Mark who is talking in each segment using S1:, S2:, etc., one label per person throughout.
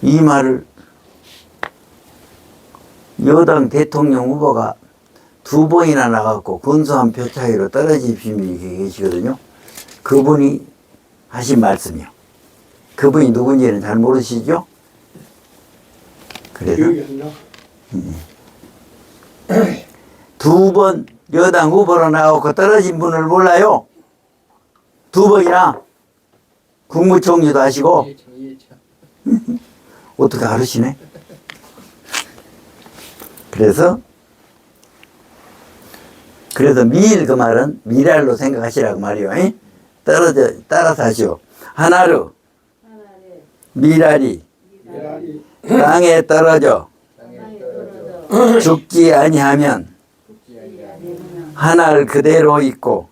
S1: 이 말을 여당 대통령 후보가 2번이나 나갔고 근소한 표 차이로 떨어진 분이 계시거든요. 그분이 하신 말씀이요. 그분이 누군지는 잘 모르시죠? 그래서 2번 여당 후보로 나오고 떨어진 분을 몰라요? 2번이나 국무총리도 하시고 어떻게 알으시네? 그래서 미일 그 말은 미랄로 생각하시라고 말이요. 따라서 하시오. 하나로 미랄이 땅에 떨어져 죽지 아니하면 하늘 그대로 있고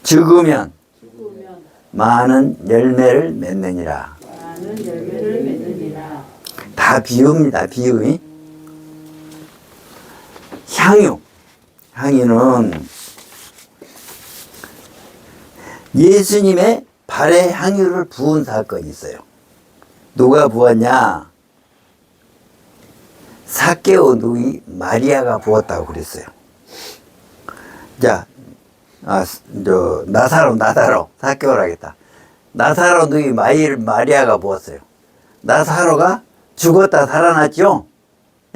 S1: 죽으면 많은 열매를 맺느니라. 다 비유입니다. 비유. 향유는 예수님의 발에 향유를 부은 사건이 있어요. 누가 부었냐? 삭개오 누이 마리아가 부었다고 그랬어요. 자, 나사로 삭개오라겠다. 나사로 누이 마리아가 부었어요. 나사로가 죽었다 살아났죠?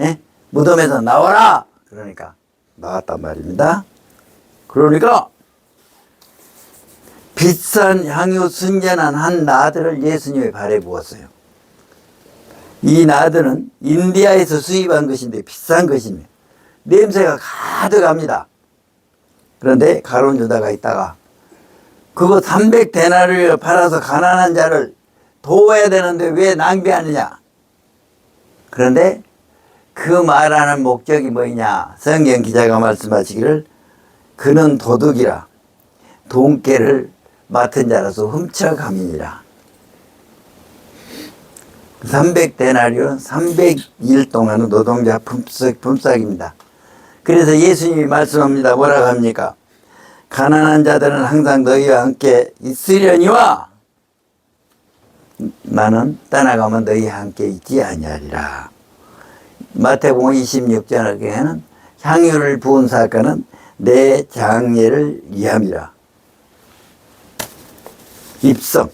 S1: 예? 무덤에서 나와라! 그러니까 나왔단 말입니다. 그러니까 비싼 향유 순전한 한 나들을 예수님의 발에 부었어요. 이 나들은 인디아에서 수입한 것인데 비싼 것입니다. 냄새가 가득합니다. 그런데 가룟 유다가 있다가 그거 300데나리온을 팔아서 가난한 자를 도와야 되는데 왜 낭비하느냐? 그런데 그 말하는 목적이 뭐냐? 성경 기자가 말씀하시기를 그는 도둑이라 돈깨를 맡은 자라서 훔쳐감이니라. 300데나리온 300일 동안은 노동자 품삯입니다. 그래서 예수님이 말씀합니다. 뭐라고 합니까? 가난한 자들은 항상 너희와 함께 있으려니와 나는 떠나가면 너희와 함께 있지 아니하리라. 마태복음 26장에는 향유를 부은 사건은 내 장례를 위함이라. 입성.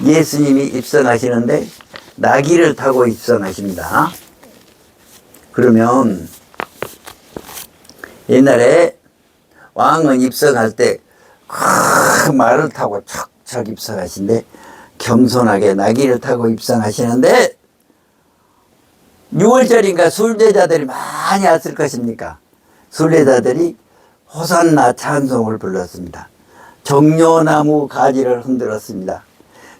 S1: 예수님이 입성하시는데 나귀를 타고 입성하십니다. 그러면 옛날에 왕은 입성할 때 말을 타고 척척 입성하신데 겸손하게 나귀를 타고 입성하시는데 6월절인가 순례자들이 많이 왔을 것입니까? 순례자들이 호산나 찬송을 불렀습니다. 종려나무 가지를 흔들었습니다.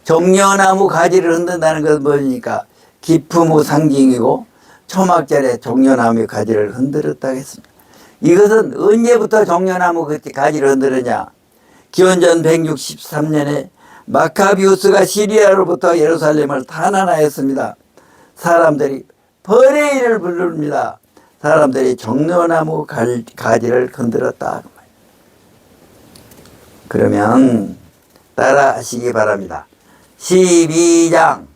S1: 종려나무 가지를 흔든다는 것은 뭡니까? 기품의 상징이고 초막절에 종려나무 가지를 흔들었다고 했습니다. 이것은 언제부터 종려나무 가지를 흔들었냐? 기원전 163년에 마카비우스가 시리아로부터 예루살렘을 탄환하였습니다. 사람들이 버레이를 부릅니다. 사람들이 종려나무 가지를 흔들었다. 그러면 따라 하시기 바랍니다. 12장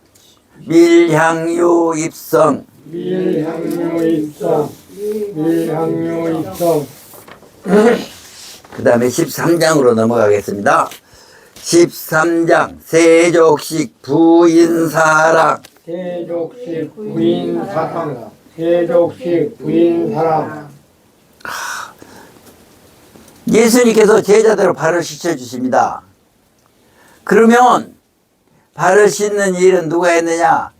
S1: 밀향유 입성. 그 다음에 13장으로 넘어가겠습니다. 13장 세족식 부인사랑. 예수님께서 제자대로 발을 씻어주십니다. 그러면 발을 씻는 일은 누가 했느냐?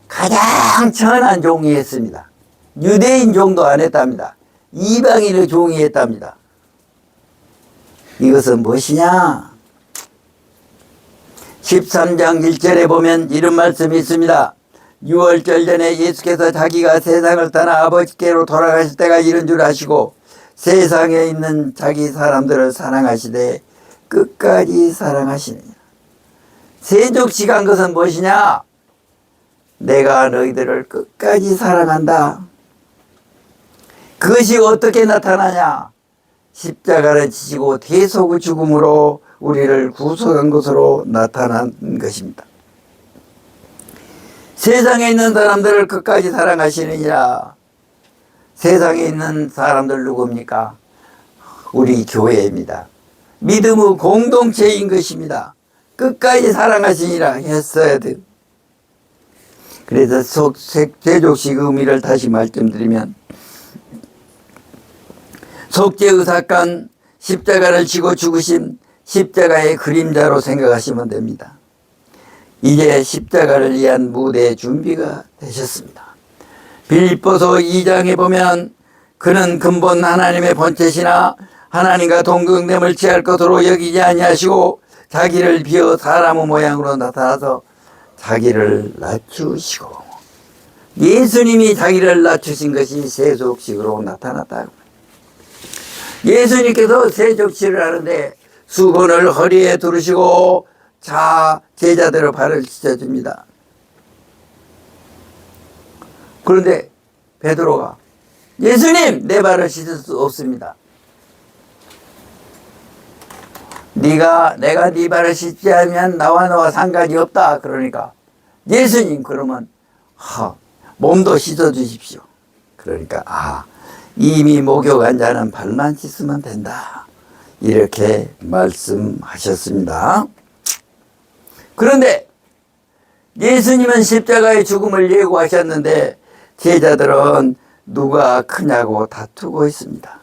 S1: 가장 천한 종이 했습니다. 유대인 종도 안 했답니다. 이방인의 종이 했답니다. 이것은 무엇이냐? 13장 1절에 보면 이런 말씀이 있습니다. 6월절 전에 예수께서 자기가 세상을 떠나 아버지께로 돌아가실 때가 이른 줄 아시고 세상에 있는 자기 사람들을 사랑하시되 끝까지 사랑하시느냐. 세족식한 것은 무엇이냐? 내가 너희들을 끝까지 사랑한다. 그것이 어떻게 나타나냐? 십자가를 지시고 대속의 죽음으로 우리를 구속한 것으로 나타난 것입니다. 세상에 있는 사람들을 끝까지 사랑하시느니라. 세상에 있는 사람들 누굽니까? 우리 교회입니다. 믿음의 공동체인 것입니다. 끝까지 사랑하시니라 했어야 돼. 그래서 세족식 의미를 다시 말씀드리면, 속죄의사건, 십자가를 지고 죽으신 십자가의 그림자로 생각하시면 됩니다. 이제 십자가를 위한 무대의 준비가 되셨습니다. 빌립보서 2장에 보면 그는 근본 하나님의 본체시나 하나님과 동등됨을 취할 것으로 여기지 아니하시고 자기를 비어 사람의 모양으로 나타나서 자기를 낮추시고, 예수님이 자기를 낮추신 것이 세속식으로 나타났다. 예수님께서 세족식을 하는데 수건을 허리에 두르시고 제자들의 발을 씻어줍니다. 그런데 베드로가 예수님, 내 발을 씻을 수 없습니다. 내가 네 발을 씻지 않으면 나와 상관이 없다. 그러니까 예수님, 그러면 몸도 씻어 주십시오. 그러니까 이미 목욕한 자는 발만 씻으면 된다. 이렇게 말씀하셨습니다. 그런데 예수님은 십자가의 죽음을 예고하셨는데 제자들은 누가 크냐고 다투고 있습니다.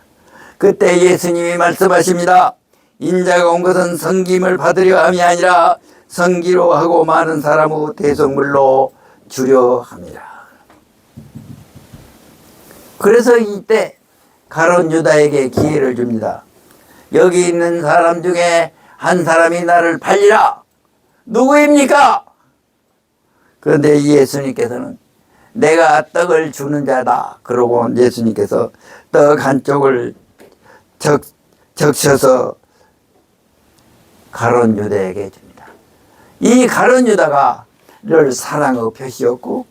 S1: 그때 예수님이 말씀하십니다. 인자가 온 것은 섬김을 받으려 함이 아니라 섬기로 하고 많은 사람의 대속물로 주려 함이라. 그래서 이때 가룟 유다에게 기회를 줍니다. 여기 있는 사람 중에 한 사람이 나를 팔리라. 누구입니까? 그런데 예수님께서는 내가 떡을 주는 자다. 그러고 예수님께서 떡 한쪽을 적셔서 가룟 유다에게 줍니다. 이 가룟 유다가를 사랑의 표시였고,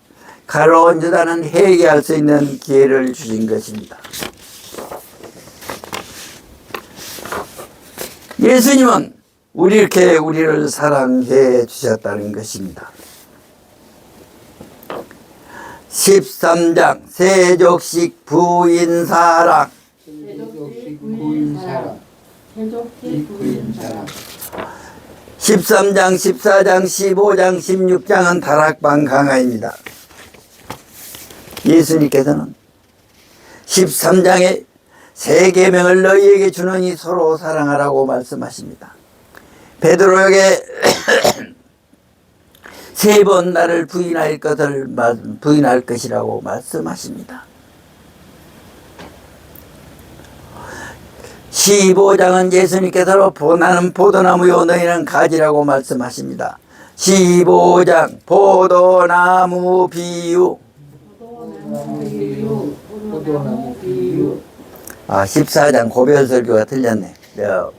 S1: 가룟 유다는 회개할 수 있는 기회를 주신 것입니다. 예수님은 이렇게 우리를 사랑해 주셨다는 것입니다. 13장 세족식 부인사랑. 13장, 14장, 15장, 16장은 다락방 강화입니다. 예수님께서는 13장에 세 계명을 너희에게 주노니 서로 사랑하라고 말씀하십니다. 베드로에게 3번 나를 부인할 것이라고 말씀하십니다. 15장은 예수님께서 나는 포도나무요 너희는 가지라고 말씀하십니다. 15장 포도나무 비유. 14장 고별설교가 틀렸네. 내가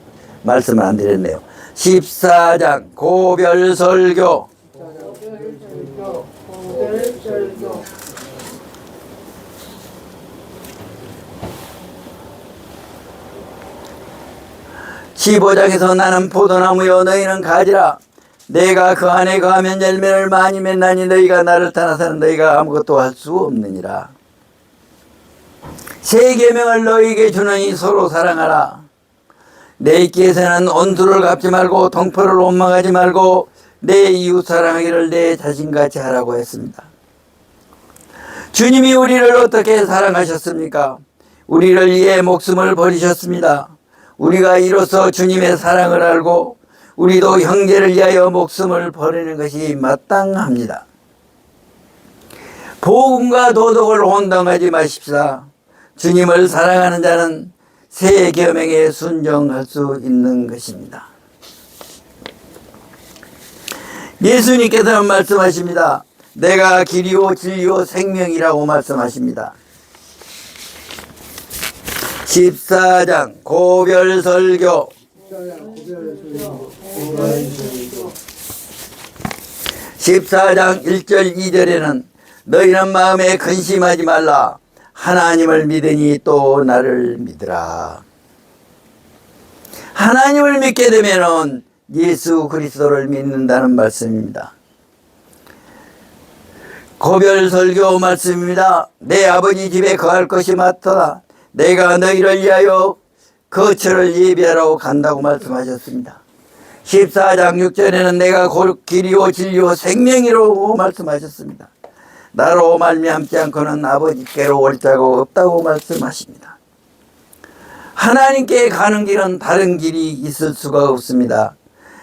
S1: 말씀을 안 드렸네요. 14장 고별설교. 15장에서 나는 포도나무요 너희는 가지라. 내가 그 안에 거하면 열매를 많이 맺나니 너희가 나를 따라서는 너희가 아무것도 할 수 없느니라. 세 계명을 너희에게 주노니 서로 사랑하라. 내 입기에서는 온수를 갚지 말고 동포를 원망하지 말고 내 이웃 사랑하기를 내 자신같이 하라고 했습니다. 주님이 우리를 어떻게 사랑하셨습니까? 우리를 위해 목숨을 버리셨습니다. 우리가 이로써 주님의 사랑을 알고 우리도 형제를 위하여 목숨을 버리는 것이 마땅합니다. 복음과 도덕을 혼동하지 마십시다. 주님을 사랑하는 자는 세 계명에 순종할 수 있는 것입니다. 예수님께서는 말씀하십니다. 내가 길이요 진리요 생명이라고 말씀하십니다. 14장 고별설교. 14장 1절 2절에는 너희는 마음에 근심하지 말라. 하나님을 믿으니 또 나를 믿으라. 하나님을 믿게 되면 예수 그리스도를 믿는다는 말씀입니다. 고별 설교 말씀입니다. 내 아버지 집에 거할 것이 많다. 내가 너희를 위하여 거처를 예비하러 간다고 말씀하셨습니다. 14장 6절에는 내가 곧 길이요 진리요 생명이라고 말씀하셨습니다. 나로 말미암지 않고는 아버지께로 올 자가 없다고 말씀하십니다. 하나님께 가는 길은 다른 길이 있을 수가 없습니다.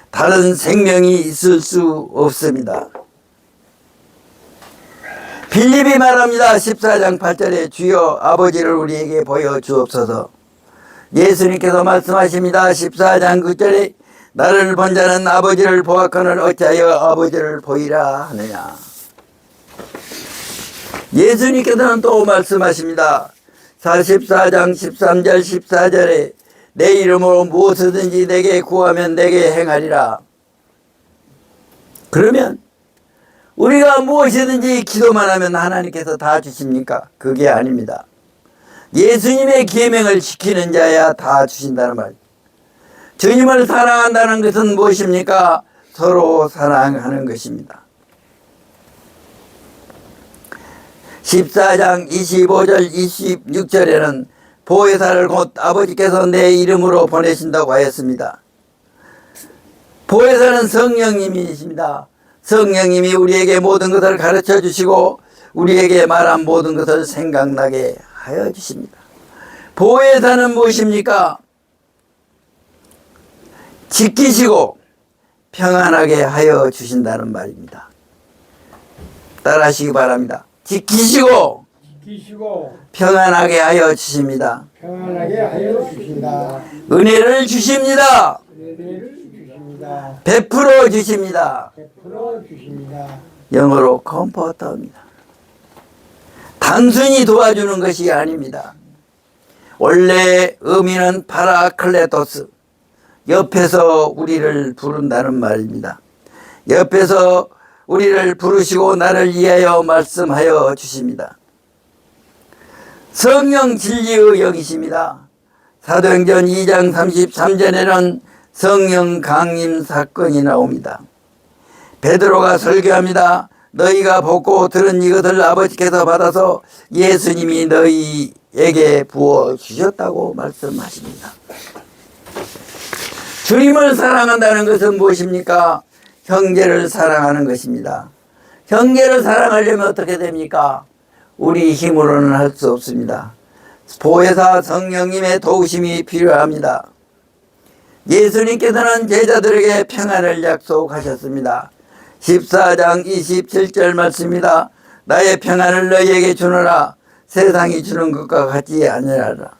S1: 다른 생명이 있을 수 없습니다. 빌립이 말합니다. 14장 8절에 주여 아버지를 우리에게 보여주옵소서. 예수님께서 말씀하십니다. 14장 9절에 나를 본 자는 아버지를 보았거늘 어찌하여 아버지를 보이라 하느냐. 예수님께서는 또 말씀하십니다. 44장 13절 14절에 내 이름으로 무엇이든지 내게 구하면 내게 행하리라. 그러면 우리가 무엇이든지 기도만 하면 하나님께서 다 주십니까? 그게 아닙니다. 예수님의 계명을 지키는 자야 다 주신다는 말. 주님을 사랑한다는 것은 무엇입니까? 서로 사랑하는 것입니다. 14장 25절 26절에는 보혜사를 곧 아버지께서 내 이름으로 보내신다고 하였습니다. 보혜사는 성령님이십니다. 성령님이 우리에게 모든 것을 가르쳐 주시고 우리에게 말한 모든 것을 생각나게 하여 주십니다. 보혜사는 무엇입니까? 지키시고 평안하게 하여 주신다는 말입니다. 따라하시기 바랍니다. 지키시고 평안하게 하여 주십니다.
S2: 평안하게 하여 주신다.
S1: 은혜를 주십니다.
S2: 은혜를 주십니다.
S1: 베풀어 주십니다.
S2: 베풀어 주십니다.
S1: 영어로 컴포터입니다. 단순히 도와주는 것이 아닙니다. 원래 의미는 파라클레토스, 옆에서 우리를 부른다는 말입니다. 옆에서 우리를 부르시고 나를 위하여 말씀하여 주십니다. 성령 진리의 영이십니다. 사도행전 2장 33절에는 성령 강림 사건이 나옵니다. 베드로가 설교합니다. 너희가 보고 들은 이것을 아버지께서 받아서 예수님이 너희에게 부어주셨다고 말씀하십니다. 주님을 사랑한다는 것은 무엇입니까? 형제를 사랑하는 것입니다. 형제를 사랑하려면 어떻게 됩니까? 우리 힘으로는 할 수 없습니다. 보혜사 성령님의 도우심이 필요합니다. 예수님께서는 제자들에게 평안을 약속하셨습니다. 14장 27절 말씀입니다. 나의 평안을 너희에게 주노라. 세상이 주는 것과 같지 아니하라.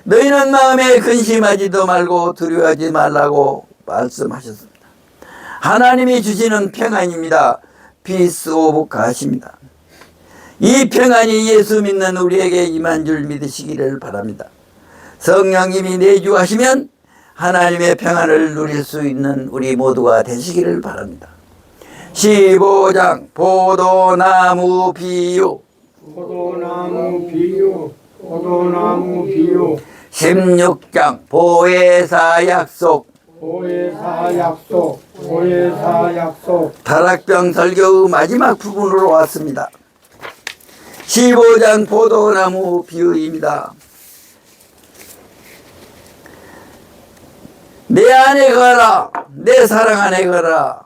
S1: 너희는 마음에 근심하지도 말고 두려워하지 말라고 말씀하셨습니다. 하나님이 주시는 평안입니다. Peace of God입니다. 이 평안이 예수 믿는 우리에게 임한 줄 믿으시기를 바랍니다. 성령님이 내주하시면 하나님의 평안을 누릴 수 있는 우리 모두가 되시기를 바랍니다. 15장 포도나무 비유,
S2: 포도나무 비유, 포도나무 비유.
S1: 16장 보혜사 약속,
S2: 보혜사 약속, 보혜사 약속.
S1: 다락병 설교의 마지막 부분으로 왔습니다. 15장 포도나무 비유입니다. 내 안에 거하라, 내 사랑 안에 거하라.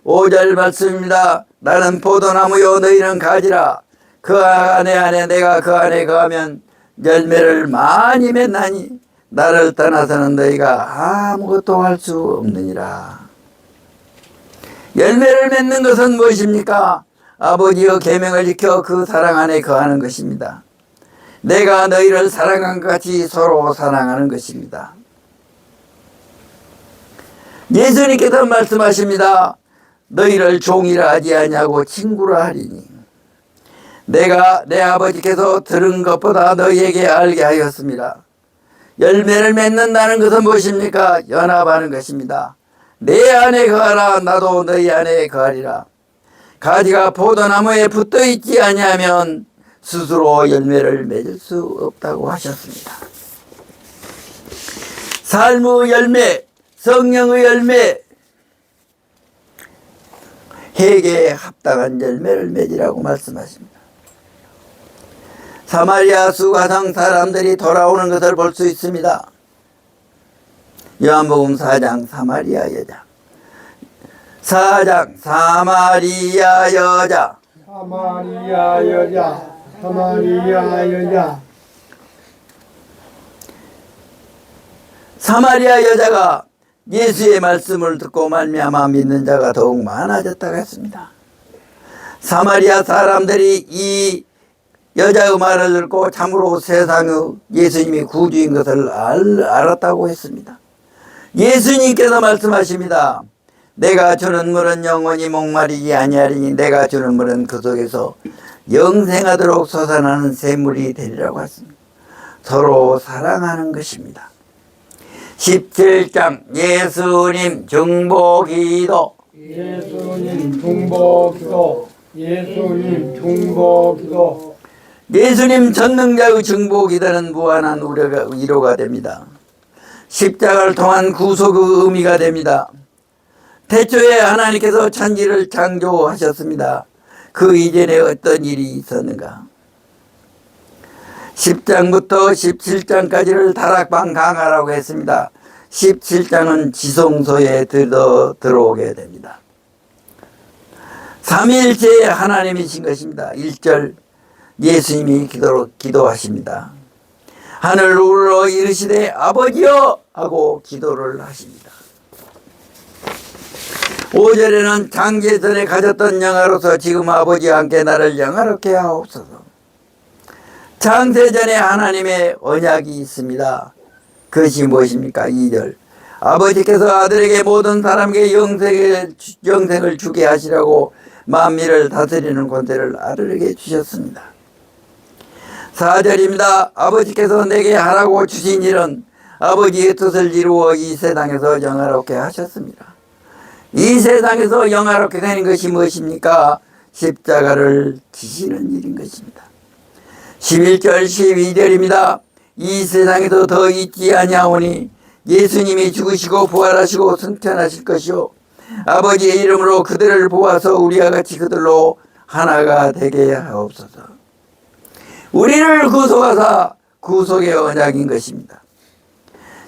S1: 5절 말씀입니다. 나는 포도나무요 너희는 가지라. 그 안에 내가 그 안에 거하면 열매를 많이 맺나니 나를 떠나서는 너희가 아무것도 할 수 없느니라. 열매를 맺는 것은 무엇입니까? 아버지의 계명을 지켜 그 사랑 안에 거하는 것입니다. 내가 너희를 사랑한 것 같이 서로 사랑하는 것입니다. 예수님께서 말씀하십니다. 너희를 종이라 하지 아니하고 친구라 하리니 내가 내 아버지께서 들은 것보다 너희에게 알게 하였습니다. 열매를 맺는다는 것은 무엇입니까? 연합하는 것입니다. 내 안에 거하라 나도 너희 안에 거하리라. 가지가 포도나무에 붙어 있지 아니하면 스스로 열매를 맺을 수 없다고 하셨습니다. 삶의 열매, 성령의 열매, 회개에 합당한 열매를 맺으라고 말씀하십니다. 사마리아 수가성 사람들이 돌아오는 것을 볼 수 있습니다. 요한복음 4장 사마리아 여자 4장 사마리아 여자
S2: 사마리아 여자, 사마리아 여자.
S1: 사마리아 여자가 예수의 말씀을 듣고 말미암아 믿는 자가 더욱 많아졌다고 했습니다. 사마리아 사람들이 이 여자의 말을 듣고 참으로 세상의 예수님이 구주인 것을 알았다고 했습니다. 예수님께서 말씀하십니다. 내가 주는 물은 영원히 목마르지 아니하리니 내가 주는 물은 그 속에서 영생하도록 솟아나는 샘물이 되리라고 했습니다. 서로 사랑하는 것입니다. 17장 예수님 중보기도
S2: 예수님 중보기도, 예수님 중보기도.
S1: 예수님 전능자의 중보기도는 무한한 위로가 됩니다. 십자가를 통한 구속의 의미가 됩니다. 태초에 하나님께서 천지를 창조하셨습니다. 그 이전에 어떤 일이 있었는가? 10장부터 17장까지를 다락방 강화라고 했습니다. 17장은 지성소에 들어오게 됩니다. 삼위일체의 하나님이신 것입니다. 1절 예수님이 기도하십니다. 하늘 우러러 이르시되 아버지여 하고 기도를 하십니다. 5절에는 창세전에 가졌던 영화로서 지금 아버지와 함께 나를 영화롭게 하옵소서. 창세전에 하나님의 언약이 있습니다. 그것이 무엇입니까? 2절 아버지께서 아들에게 모든 사람에게 영생을 주게 하시라고 만민을 다스리는 권세를 아들에게 주셨습니다. 4절입니다. 아버지께서 내게 하라고 주신 일은 아버지의 뜻을 이루어 이 세상에서 영화롭게 하셨습니다. 이 세상에서 영화롭게 되는 것이 무엇입니까? 십자가를 지시는 일인 것입니다. 11절 12절입니다. 이 세상에도 더 있지 아니하오니 예수님이 죽으시고 부활하시고 승천하실 것이요 아버지의 이름으로 그들을 보아서 우리와 같이 그들로 하나가 되게 하옵소서. 우리를 구속하사 구속의 언약인 것입니다.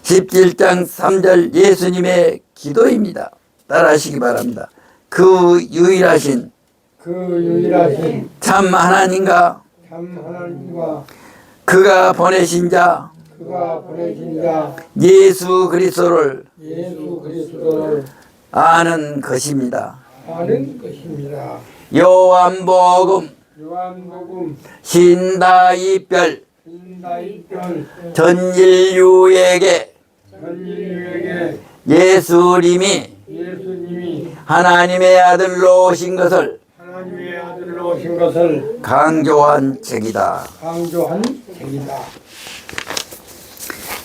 S1: 17장 3절 예수님의 기도입니다. 따라하시기 바랍니다. 그 유일하신 참 하나님과 그가 보내신 자 예수 그리스도를 아는 것입니다. 요한복음 신다이별 전인류에게 예수님이 하나님의 아들로 오신 것을 강조한 책이다.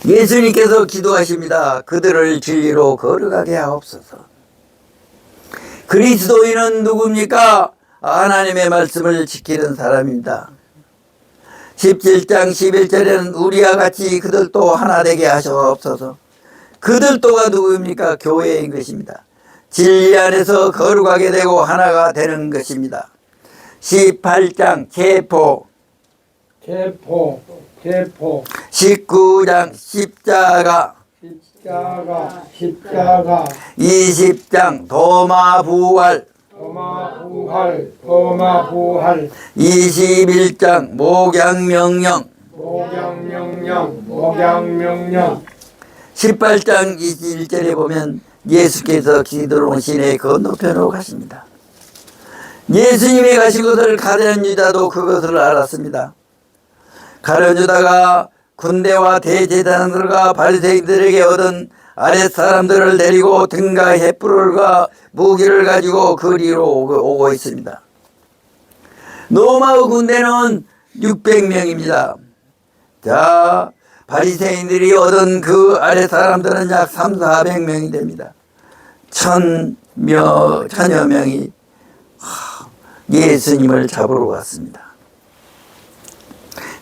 S1: 예수님께서 기도하십니다. 그들을 진리로 거룩하게 하옵소서. 그리스도인은 누굽니까? 하나님의 말씀을 지키는 사람입니다. 17장 11절에는 우리와 같이 그들도 하나 되게 하시옵소서. 그들도가 누구입니까? 교회인 것입니다. 진리 안에서 거룩하게 되고 하나가 되는 것입니다. 18장 계포 19장 십자가 20장 도마부활 21장 목양명령 18장 21절에 보면 예수께서 기드론 시내 건너편으로 가십니다. 예수님이 가신 것을 가룟 유다도 그것을 알았습니다. 가룟 유다가 군대와 대제사장들과 바리새인들에게 얻은 아랫 사람들을 데리고 등과 횃불과 무기를 가지고 거리로 오고 있습니다. 로마의 군대는 600명입니다. 자, 바리새인들이 얻은 그 아랫 사람들은 약 300~400명이 됩니다. 1000여 명이 예수님을 잡으러 갔습니다.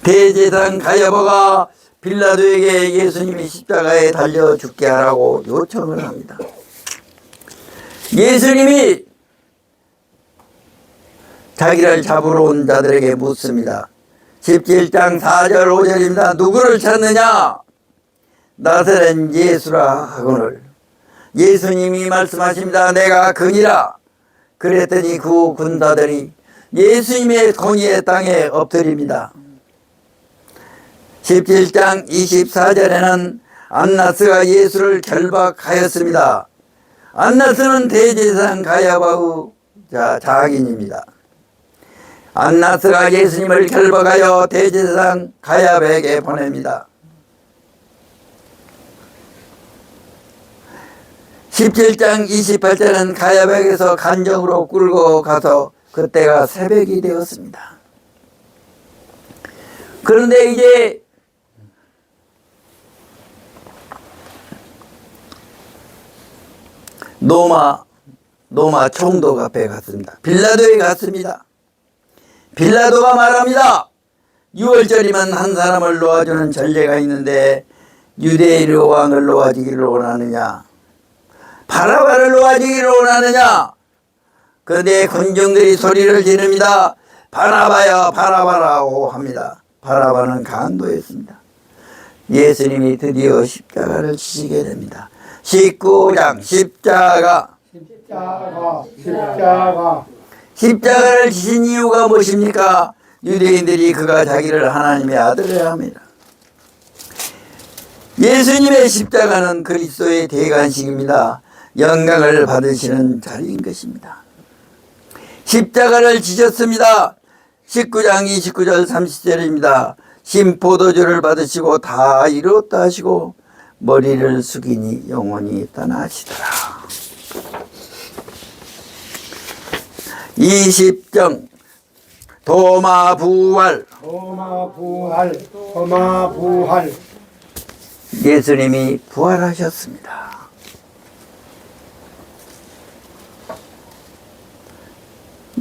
S1: 대제사장 가야바가 빌라도에게 예수님이 십자가에 달려 죽게 하라고 요청을 합니다. 예수님이 자기를 잡으러 온 자들에게 묻습니다. 17장 4절 5절입니다. 누구를 찾느냐? 나사렛 예수라 하거늘 예수님이 말씀하십니다. 내가 그니라. 그랬더니 그 군사들이 예수님의 공의의 땅에 엎드립니다. 17장 24절에는 안나스가 예수를 결박하였습니다. 안나스는 대제사장 가야바의 자기입니다. 안나스가 예수님을 결박하여 대제사장 가야바에게 보냅니다. 17장 28절은 가야바에게서 간정으로 끌고 가서 그때가 새벽이 되었습니다. 그런데 이제 노마 총독 앞에 갔습니다. 빌라도에 갔습니다. 빌라도가 말합니다. 6월절이면 한 사람을 놓아주는 전례가 있는데 유대인의 왕을 놓아주기를 원하느냐? 바라바를 놓아주기를 원하느냐? 그런데 군중들이 소리를 지릅니다. 바라바야 바라바라고 합니다. 바라바는 간도했습니다. 예수님이 드디어 십자가를 지시게 됩니다. 19장 십자가를 지신 이유가 무엇입니까? 유대인들이 그가 자기를 하나님의 아들이라 합니다. 예수님의 십자가는 그리스도의 대관식입니다. 영광을 받으시는 자리인 것입니다. 십자가를 지셨습니다. 19장 29절 30절입니다. 심포도주를 받으시고 다 이루었다 하시고 머리를 숙이니 영원히 떠나시더라. 20장 도마 부활 예수님이 부활하셨습니다.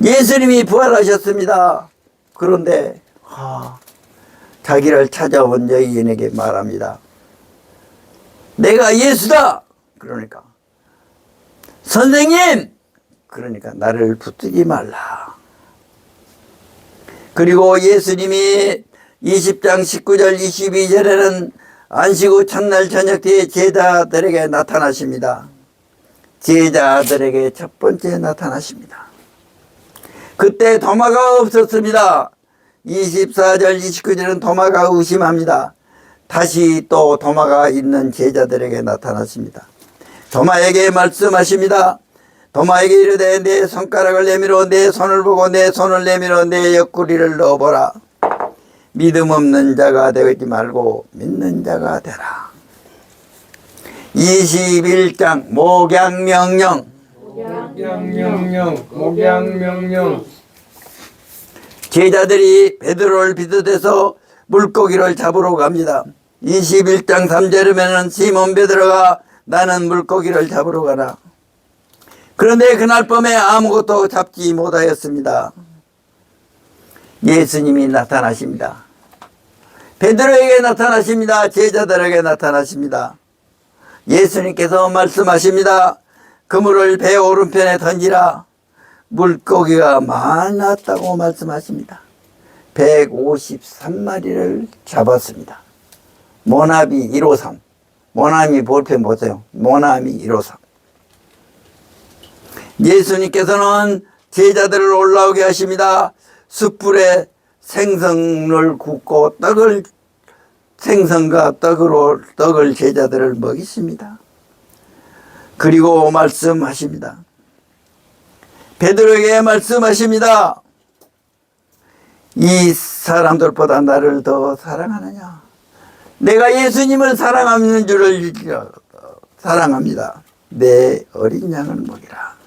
S1: 예수님이 부활하셨습니다. 그런데 자기를 찾아온 여인에게 말합니다. 내가 예수다. 그러니까 선생님, 그러니까 나를 붙들지 말라. 그리고 예수님이 20장 19절 22절에는 안식 후 첫날 저녁 때에 제자들에게 나타나십니다. 제자들에게 첫 번째 나타나십니다. 그때 도마가 없었습니다. 24절 29절은 도마가 의심합니다. 다시 또 도마가 있는 제자들에게 나타났습니다. 도마에게 말씀하십니다. 도마에게 이르되 내 손가락을 내밀어 내 손을 보고 내 손을 내밀어 내 옆구리를 넣어보라. 믿음 없는 자가 되지 말고 믿는 자가 되라. 21장 목양명령 제자들이 베드로를 비롯해서 물고기를 잡으러 갑니다. 21장 3절이면 시몬 베드로가 나는 물고기를 잡으러 가라. 그런데 그날 밤에 아무것도 잡지 못하였습니다. 예수님이 나타나십니다. 베드로에게 나타나십니다. 제자들에게 나타나십니다. 예수님께서 말씀하십니다. 그물을 배 오른편에 던지라. 물고기가 많았다고 말씀하십니다. 153마리를 잡았습니다. 모나미 153. 모나미 볼펜 보세요. 모나미 153. 예수님께서는 제자들을 올라오게 하십니다. 숯불에 생선을 굽고 생선과 떡을 제자들을 먹이십니다. 그리고 말씀하십니다. 베드로에게 말씀하십니다. 이 사람들보다 나를 더 사랑하느냐? 내가 예수님을 사랑하는 줄을 사랑합니다. 내 어린 양을 먹이라.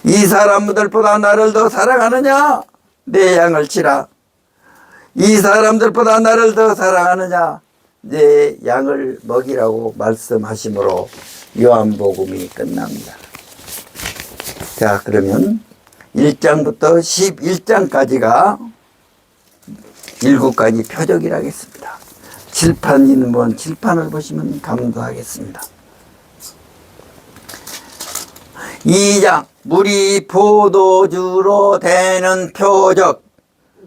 S1: 이 사람들보다 나를 더 사랑하느냐? 내 양을 치라. 이 사람들보다 나를 더 사랑하느냐? 내 양을 먹이라고 말씀하심으로 요한복음이 끝납니다. 자, 그러면 1장부터 11장까지가 7가지 표적이라겠습니다. 칠판 있는 분 칠판을 보시면 감사하겠습니다. 2장 물이 포도주로 되는 표적.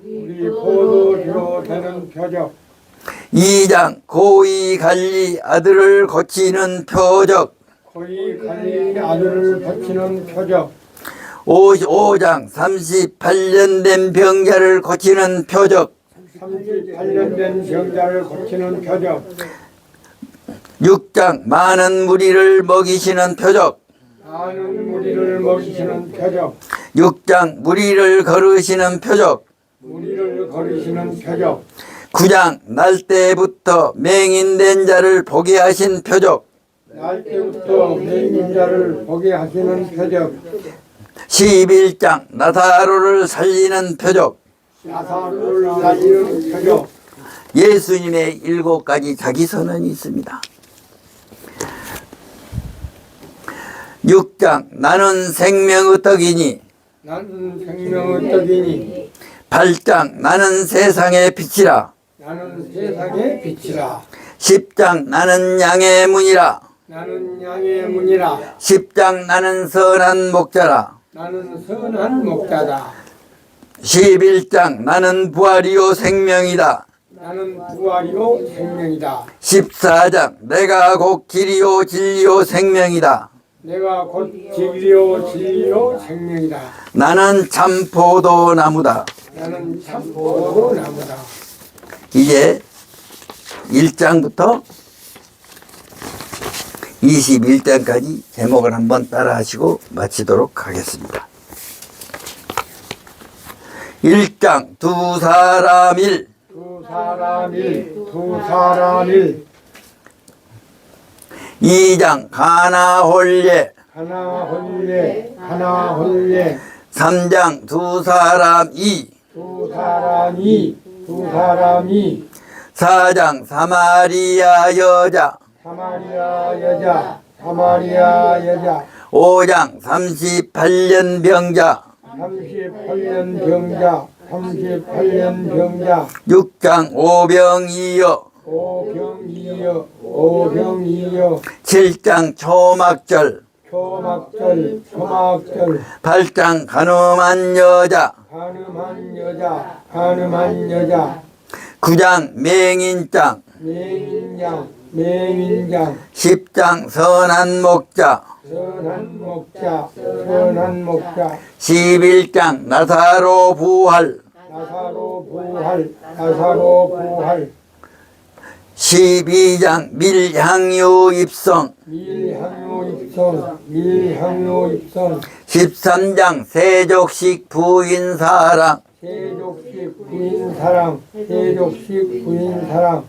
S2: 우리 포도주로 되는 표적.
S1: 2장 고이 갈리 아들을 고치는 표적.
S2: 거의 갈릴리 아들을 바치는 표적.
S1: 5장 38년 된 병자를 고치는 표적.
S2: 38년 된 병자를 고치는 표적.
S1: 6장 많은 무리를 먹이시는 표적.
S2: 많은 무리를 먹이시는 표적.
S1: 6장 무리를 거르시는 표적.
S2: 무리를 거리시는 표적.
S1: 9장 날 때부터 맹인된 자를 보게 하신 표적.
S2: 날 때부터 맹인자를 보게 하시는 표적.
S1: 11장 나사로를 살리는 표적.
S2: 나사로를 살리는 표적.
S1: 예수님의 7가지 자기선언이 있습니다. 6장 나는 생명의 떡이니.
S2: 나는 생명의 떡이니.
S1: 8장 나는 세상의 빛이라.
S2: 나는 세상의 빛이라.
S1: 10장 나는 양의 문이라.
S2: 나는 양의 문이라.
S1: 10장 나는 선한 목자라.
S2: 나는 선한 목자다.
S1: 11장 나는 부활이요 생명이다.
S2: 나는 부활이요 생명이다.
S1: 14장 내가 곧 길이요 진리요 생명이다.
S2: 내가 곧 진리요 진리요 생명이다.
S1: 나는 참 포도나무다.
S2: 나는 참 포도나무다.
S1: 이제 1장부터 21장까지 제목을 한번 따라 하시고 마치도록 하겠습니다. 1장 두 사람 일.
S2: 두 사람 일. 두 사람 일.
S1: 2장 가나 홀례.
S2: 하나 홀례. 하나 홀례.
S1: 3장 두 사람 이.
S2: 두 사람이. 두 사람이.
S1: 4장 사마리아 여자.
S2: 사마리아 여자. 사마리아 여자.
S1: 5장 38년 병자.
S2: 38년 병자. 38년 병자.
S1: 6장 오병이어.
S2: 오병이여. 오병이여.
S1: 7장 초막절.
S2: 초막절. 초막절.
S1: 8장 가늠한 여자.
S2: 가늠한 여자. 가늠한 여자.
S1: 9장 맹인장.
S2: 맹인장. 맹인장.
S1: 10장 선한 목자.
S2: 선한 목자. 선한 목자.
S1: 11장 나사로 부활.
S2: 나사로 부활. 나사로 부활.
S1: 12장 밀향유 입성.
S2: 밀향로 입성. 밀향로 입성.
S1: 13장 세족식 부인 사랑.
S2: 세족식 부인 사랑. 세족식 부인 사랑.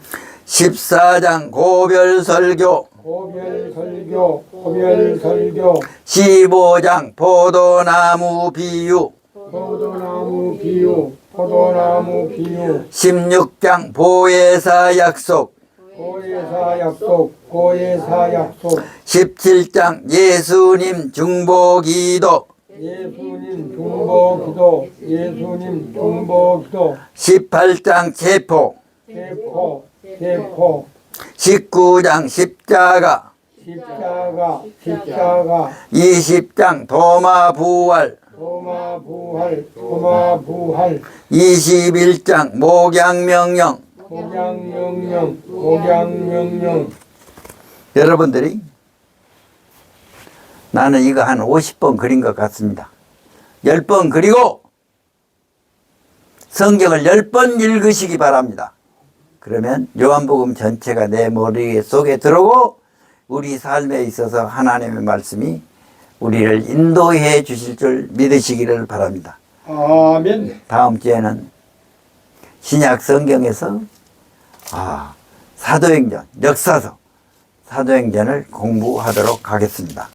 S1: 14장 고별 설교.
S2: 고별 설교. 고별 설교.
S1: 15장 포도나무 비유.
S2: 포도나무 비유. 포도나무 비유.
S1: 16장 보혜사 약속.
S2: 고예사 약속. 고예사 약속.
S1: 17장 예수님 중보기도.
S2: 예수님 중보기도. 예수님 중보기도.
S1: 18장 체포.
S2: 세포. 세포.
S1: 19장 십자가.
S2: 십자가. 십자가.
S1: 20장 도마 부활.
S2: 도마 부활. 도마 부활.
S1: 21장 목양명령.
S2: 목양명령. 목양명령.
S1: 여러분들이 나는 이거 한 50번 그린 것 같습니다. 10번 그리고 성경을 10번 읽으시기 바랍니다. 그러면 요한복음 전체가 내 머릿속에 들어오고 우리 삶에 있어서 하나님의 말씀이 우리를 인도해 주실 줄 믿으시기를 바랍니다.
S2: 아멘.
S1: 다음 주에는 신약 성경에서 사도행전, 역사서, 사도행전을 공부하도록 하겠습니다.